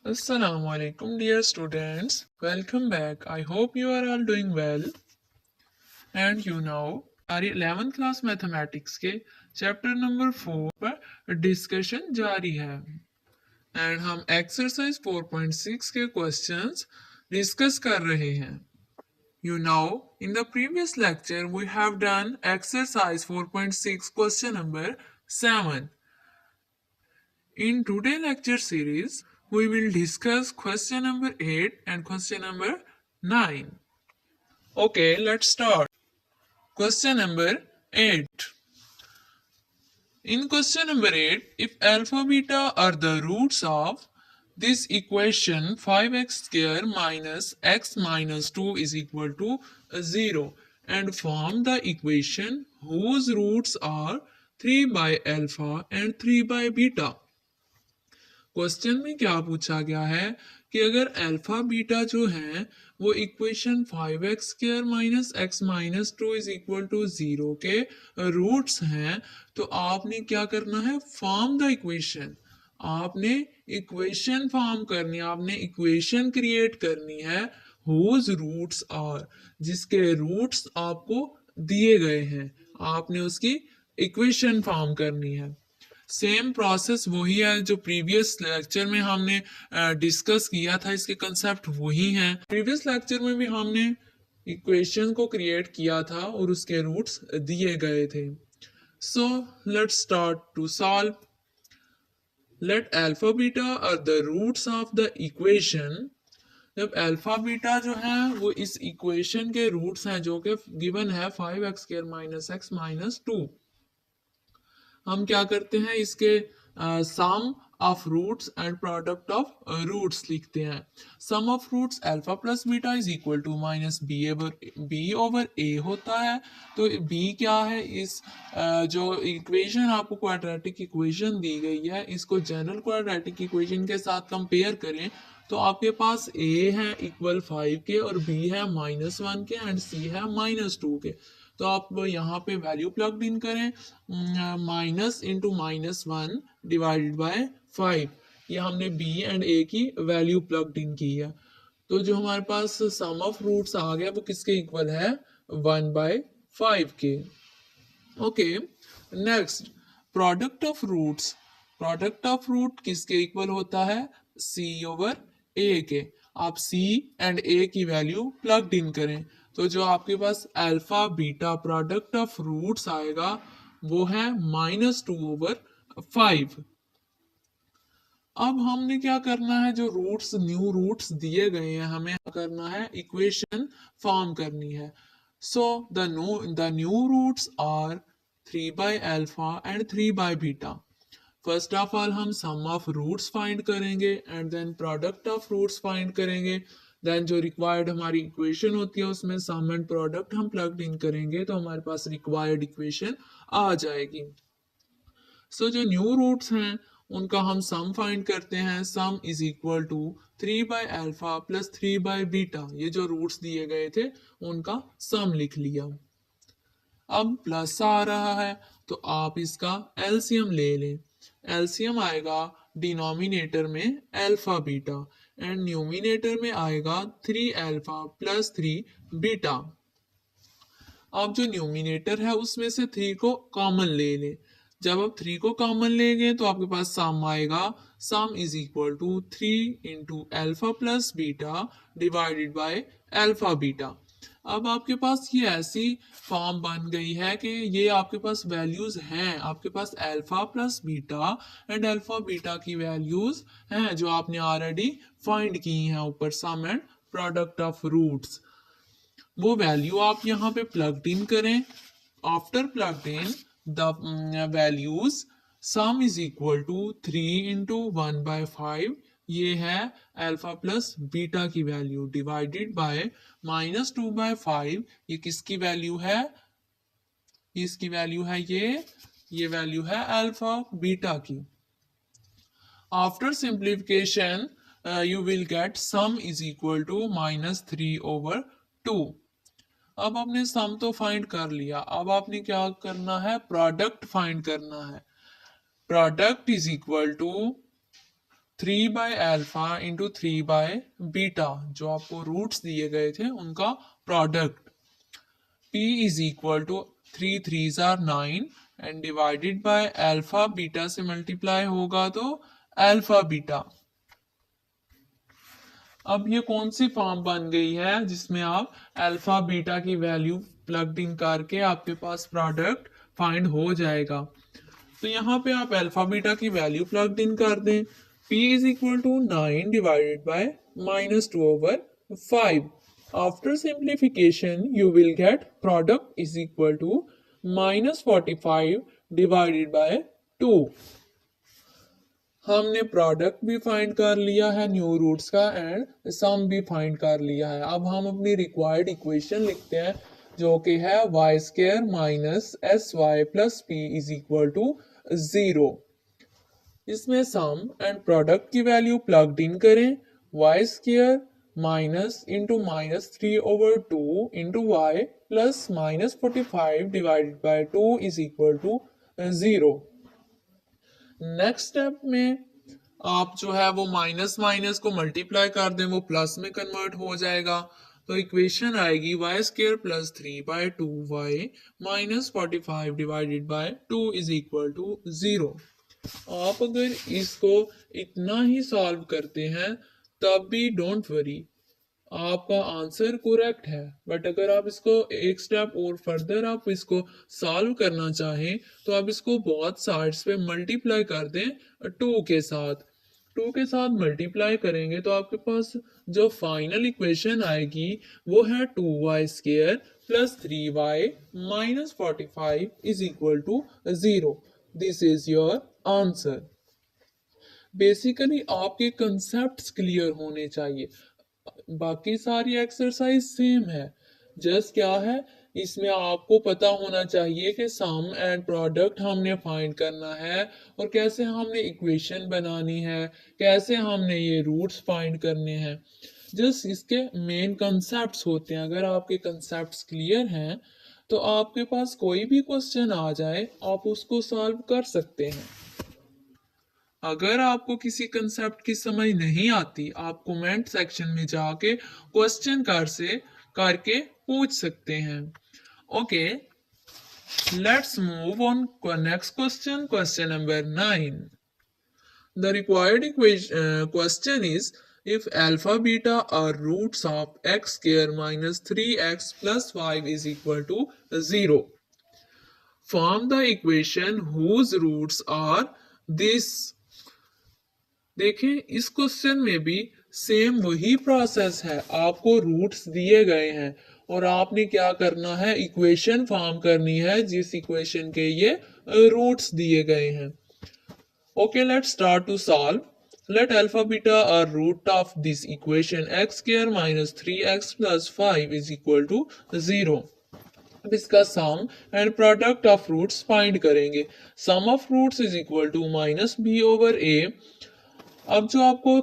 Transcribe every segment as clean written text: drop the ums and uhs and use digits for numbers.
Assalamu alaikum, dear students. Welcome back. I hope you are all doing well. And you know, हमारी 11th class mathematics के chapter number 4 पर discussion जारी है and हम exercise 4.6 के questions discuss कर रहे हैं. You know, in the previous lecture we have done exercise 4.6 question number 7. In today's lecture series, we will discuss question number 8 and question number 9. Okay, let's start. Question number 8. In question number 8, if alpha beta are the roots of this equation 5x square minus x minus 2 is equal to 0 and form the equation whose roots are 3 by alpha and 3 by beta. Question में क्या पूछा गया है कि अगर alpha beta जो है वो equation 5x square minus x minus 2 is equal to 0 के रूट्स हैं, तो आपने क्या करना है, फॉर्म द इक्वेशन. आपने इक्वेशन फॉर्म करनी है, आपने इक्वेशन क्रिएट करनी है हुज रूट्स आर, जिसके रूट्स आपको दिए गए हैं, आपने उसकी इक्वेशन फॉर्म करनी है. सेम प्रोसेस वही है जो प्रीवियस लेक्चर में हमने डिस्कस किया था, इसके कंसेप्ट वही हैं. प्रीवियस लेक्चर में भी हमने इक्वेशन को क्रिएट किया था और उसके रूट्स दिए गए थे. So let's start to solve. Let alpha beta are the roots of the equation. जब अल्फा बीटा जो है वो इस इक्वेशन के रूट्स हैं जो कि गिवन है 5x square minus x minus 2, हम क्या करते हैं, इसके sum of roots and product of roots लिखते हैं. Sum of roots alpha plus beta is equal to minus B over A होता है. तो बी क्या है, इस जो इक्वेशन आपको क्वाड्रेटिक इक्वेशन दी गई है, इसको जनरल क्वाड्रेटिक इक्वेशन के साथ कंपेयर करें तो आपके पास ए है इक्वल 5 के और बी है -1 के एंड सी है -2 के. तो आप यहाँ पे वैल्यू प्लग इन करें, माइनस इंटू -1 डिवाइडेड बाय 5. ये हमने बी एंड ए की वैल्यू प्लग इन की है. तो जो हमारे पास सम ऑफ रूट्स आ गया वो किसके इक्वल है, 1/5 के. Okay, next product of roots. Product of root किसके इक्वल होता है, सी ओवर ए के. आप सी एंड ए की वैल्यू प्लग इन करें तो जो आपके पास alpha beta product of roots आएगा वो है -2/5. अब हमने क्या करना है, जो रूट्स न्यू रूट्स दिए गए हैं हमें करना है, इक्वेशन फॉर्म करनी है. So the new roots are 3 by alpha and 3 by beta. First of all हम सम ऑफ रूट्स फाइंड करेंगे and then product of roots find करेंगे. देन जो रिक्वायर्ड हमारी इक्वेशन होती है उसमें सम एंड प्रोडक्ट हम प्लग इन करेंगे तो हमारे पास रिक्वायर्ड इक्वेशन आ जाएगी. सो जो न्यू रूट्स हैं उनका हम सम फाइंड करते हैं. Sum is equal to 3 by alpha plus 3 by beta. ये जो रूट्स दिए गए थे उनका सम लिख लिया. अब प्लस आ रहा है तो आप इसका एलसीएम ले लें. एलसीएम आएगा डिनोमिनेटर में अल्फा बीटा एंड न्यूमिनेटर में आएगा 3 अल्फा प्लस 3 बीटा. अब जो न्यूमिनेटर है उसमें से 3 को कॉमन ले लें. जब आप 3 को कॉमन लेंगे तो आपके पास सम आएगा. Sum is equal to 3 into alpha plus beta divided by alpha beta. अब आपके पास ये ऐसी फॉर्म बन गई है कि ये आपके पास वैल्यूज हैं, आपके पास alpha plus beta and alpha beta की वैल्यूज हैं जो आपने ऑलरेडी फाइंड की हैं ऊपर, sum and product of roots. वो वैल्यू आप यहाँ पे प्लग इन करें. After plug in the values, sum is equal to 3 into 1/5, ये है अल्फा प्लस बीटा की वैल्यू, डिवाइडेड बाय -2/5. ये किसकी वैल्यू है, इसकी वैल्यू है ये वैल्यू है अल्फा बीटा की. After simplification you will get sum is equal to -3/2. अब आपने सम तो फाइंड कर लिया, अब आपने क्या करना है, प्रोडक्ट फाइंड करना है. प्रोडक्ट इज इक्वल टू 3/अल्फा इंटू 3/बीटा, जो आपको रूट्स दिए गए थे उनका product. P is equal to 3 3s R 9 and divided by alpha beta से मल्टीप्लाई होगा तो अल्फा बीटा। अब ये कौन सी फॉर्म बन गई है जिसमें आप अल्फा बीटा की वैल्यू प्लग इन करके आपके पास प्रोडक्ट फाइंड हो जाएगा। तो यहाँ पे आप अल्फा बीटा की वैल्यू प्लग इन कर दें। P is equal to 9 divided by -2/5। After simplification you will get product is equal to -45 divided by 2। हमने प्रोडक्ट भी फाइंड कर लिया है न्यू रूट्स का एंड सम भी फाइंड कर लिया है। अब हम अपनी रिक्वायर्ड इक्वेशन लिखते हैं जो कि है y² minus sy plus p is equal to 0। इसमें सम एंड प्रोडक्ट की वैल्यू प्लग्ड इन करें। y² minus into -3/2 into y plus -45 divided by 2 is equal to 0। Next step में आप जो है वो माइनस माइनस को मल्टीप्लाई कर दें, वो प्लस में कन्वर्ट हो जाएगा। तो इक्वेशन आएगी y² plus 3/2y minus 45 divided by 2 is equal to 0। आप अगर इसको इतना ही सॉल्व करते हैं तब भी डोंट वरी, आपका आंसर करेक्ट है। बट अगर आप इसको एक स्टेप और फर्दर आप इसको सॉल्व करना चाहें तो आप इसको बहुत साइड्स पे मल्टीप्लाई कर दें 2 के साथ। 2 के साथ मल्टीप्लाई करेंगे तो आपके पास जो फाइनल इक्वेशन आएगी वो है 2y² plus 3y minus 45 is equal to 0। This is your answer. Basically आपके कंसेप्ट्स क्लियर होने चाहिए, बाकी सारी एक्सरसाइज सेम है। जस्ट क्या है, इसमें आपको पता होना चाहिए कि सम एंड प्रोडक्ट हमने फाइंड करना है और कैसे हमने इक्वेशन बनानी है, कैसे हमने ये रूट्स फाइंड करने हैं। जस्ट इसके मेन कंसेप्ट्स होते हैं। अगर आपके कंसेप्ट्स क्लियर हैं तो आपके पास कोई भी क्वेश्चन आ जाए आप उसको सॉल्व कर सकते हैं। अगर आपको किसी कंसेप्ट की समझ नहीं आती, आप कमेंट सेक्शन में जाके क्वेश्चन करके पूछ सकते हैं। Okay, let's move on next question, question number 9। The required question is if alpha beta are roots of x² minus 3x plus 5 is equal to 0, form the equation whose roots are this। देखें, इस question में भी same वही process है। आपको roots दिए गए हैं और आपने क्या करना है, इक्वेशन फॉर्म करनी है जिस इक्वेशन के ये रूट्स दिए गए हैं। Okay, let's start to solve. Let alpha beta are root of this equation x² minus 3x plus 5 is equal to 0। अब इसका sum and product of roots find करेंगे। Sum of roots is equal to -b/a। अब जो आपको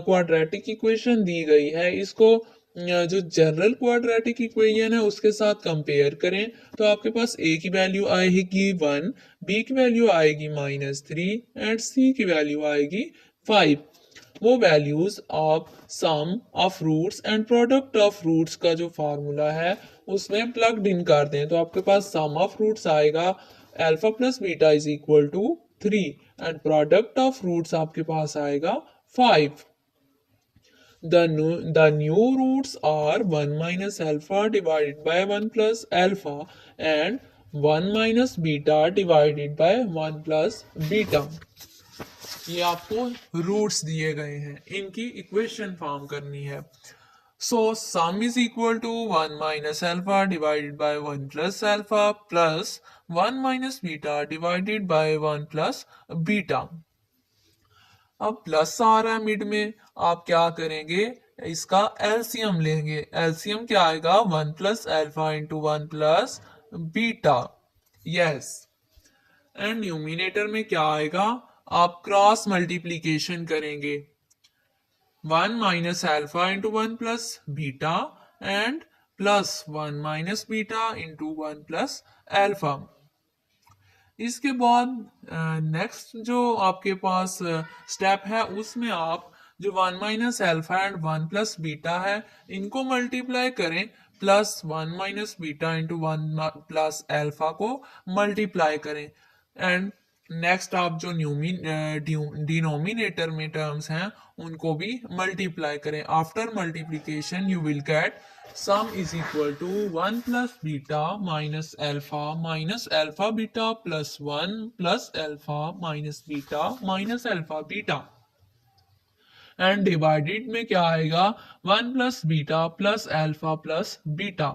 quadratic equation दी गई है, इसको जो जनरल क्वाड्रेटिक इक्वेशन है उसके साथ कंपेयर करें तो आपके पास a की वैल्यू आएगी 1, b की वैल्यू आएगी -3 एंड c की वैल्यू आएगी 5। वो वैल्यूज आप sum of roots and product of roots का जो फार्मूला है उसमें प्लग्ड इन कर दें तो आपके पास सम ऑफ रूट्स आएगा alpha plus beta is equal to 3 and product of roots आपके पास आएगा 5। The new roots are 1 minus alpha divided by 1 plus alpha and 1 minus beta divided by 1 plus beta। ये आपको रूट्स दिए गए हैं, इनकी इक्वेशन फॉर्म करनी है। So sum is equal to 1 minus alpha divided by 1 plus alpha plus 1 minus beta divided by 1 plus beta. अब plus आ रहा है मिड में, आप क्या करेंगे, इसका एलसीएम लेंगे। एलसीएम क्या आएगा, 1 plus alpha into 1 plus beta. Yes, and numerator में क्या आएगा, आप क्रॉस मल्टीप्लीकेशन करेंगे। 1 minus alpha into 1 plus beta and plus 1 minus beta into 1 plus alpha. इसके बाद नेक्स्ट जो आपके पास स्टेप है उसमें आप जो 1 minus alpha and 1 plus beta है इनको मल्टीप्लाई करें, plus 1 minus beta into 1 plus alpha को मल्टीप्लाई करें। एंड नेक्स्ट आप जो डिनोमिनेटर में टर्म्स हैं उनको भी मल्टीप्लाई करें। After multiplication you will gate sum is equal to 1 plus beta minus alpha beta plus 1 plus alpha minus alpha beta and divided में क्या आएगा 1 plus beta plus alpha plus beta.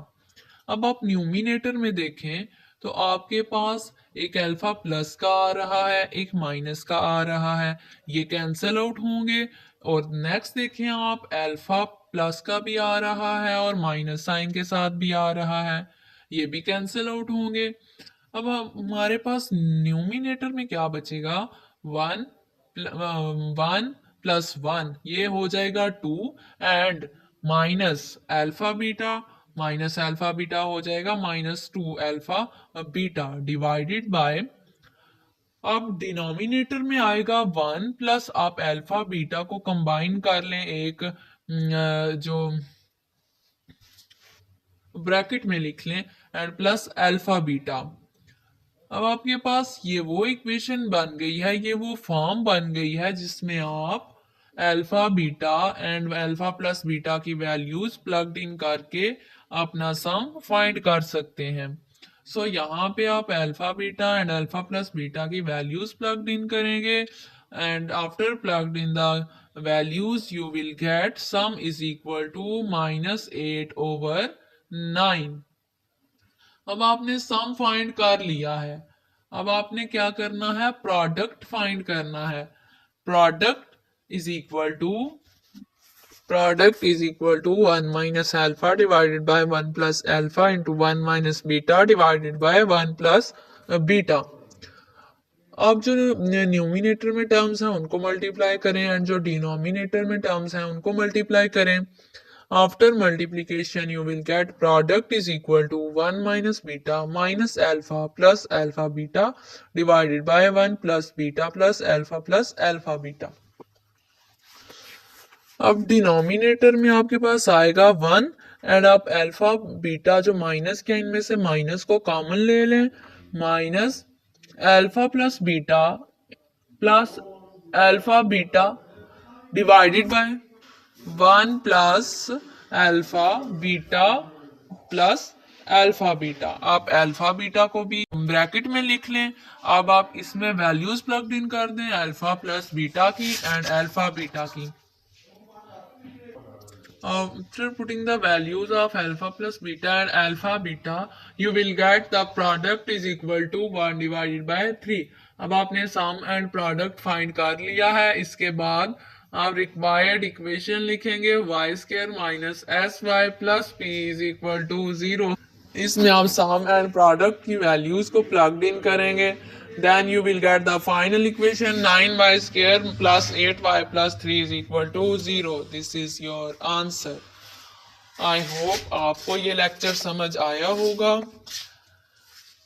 अब आप न्यूमिनेटर में देखें तो आपके पास एक अल्फा प्लस का आ रहा है, एक माइनस का आ रहा है, ये कैंसिल आउट होंगे। और नेक्स्ट देखें आप अल्फा प्लस का भी आ रहा है और माइनस साइन के साथ भी आ रहा है, ये भी कैंसिल आउट होंगे। अब हमारे पास न्यूमिनेटर में क्या बचेगा 1 1 प्लस 1 ये हो जाएगा 2 एंड माइनस अल्फा बीटा हो जाएगा -2 अल्फा बीटा डिवाइडेड बाय, अब डिनोमिनेटर में आएगा 1 प्लस आप अल्फा बीटा को कंबाइन कर लें एक जो ब्रैकेट में लिख लें एंड प्लस अल्फा बीटा। अब आपके पास ये वो इक्वेशन बन गई है, ये वो फॉर्म बन गई है जिसमें आप alpha beta and alpha plus beta की वैल्यूज प्लग्ड इन करके अपना सम फाइंड कर सकते हैं। सो यहाँ पे आप alpha beta and alpha plus beta की वैल्यूज प्लग्ड इन करेंगे and after plugged in the values you will get sum is equal to -8/9। अब आपने सम फाइंड कर लिया है, अब आपने क्या करना है प्रोडक्ट फाइंड करना है। Product is equal to 1 minus alpha divided by 1 plus alpha into 1 minus beta divided by 1 plus beta. अब जो न्यूमिनेटर में टर्म्स हैं उनको मल्टीप्लाई करें एंड जो डिनोमिनेटर में टर्म्स हैं उनको मल्टीप्लाई करें। After multiplication, you will get product is equal to 1 minus beta minus alpha beta divided by 1 plus beta plus alpha beta। अब डिनोमिनेटर में आपके पास आएगा 1 एंड आप अल्फा बीटा जो माइनस के इनमें से माइनस को कॉमन ले लें, minus alpha plus beta divided by 1 plus alpha beta plus alpha beta. आप अल्फा बीटा को भी ब्रैकेट में लिख लें। अब आप इसमें वैल्यूज प्लग्ड इन कर दें अल्फा प्लस बीटा की एंड अल्फा बीटा की। After putting the values of alpha plus beta and alpha beta, you will get the product is equal to 1 divided by 3। अब आपने सम एंड प्रोडक्ट फाइंड कर लिया है। इसके बाद आप रिक्वायर्ड इक्वेशन लिखेंगे y square minus s y plus p is equal to 0। इसमें आप सम एंड प्रोडक्ट की वैल्यूज को प्लग्ड इन करेंगे, then you will get the final equation 9y square plus 8y plus 3 is equal to 0। this is your answer। I hope आपको ये lecture समझ आया होगा।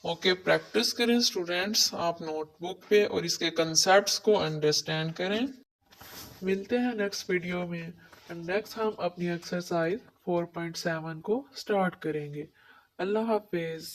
ओके प्रैक्टिस करें स्टूडेंट्स आप नोटबुक पे और इसके कंसेप्ट्स को अंडरस्टैंड करें। मिलते हैं नेक्स्ट वीडियो में एंड नेक्स्ट हम अपनी एक्सरसाइज 4.7 को स्टार्ट करेंगे। अल्लाह हाफिज।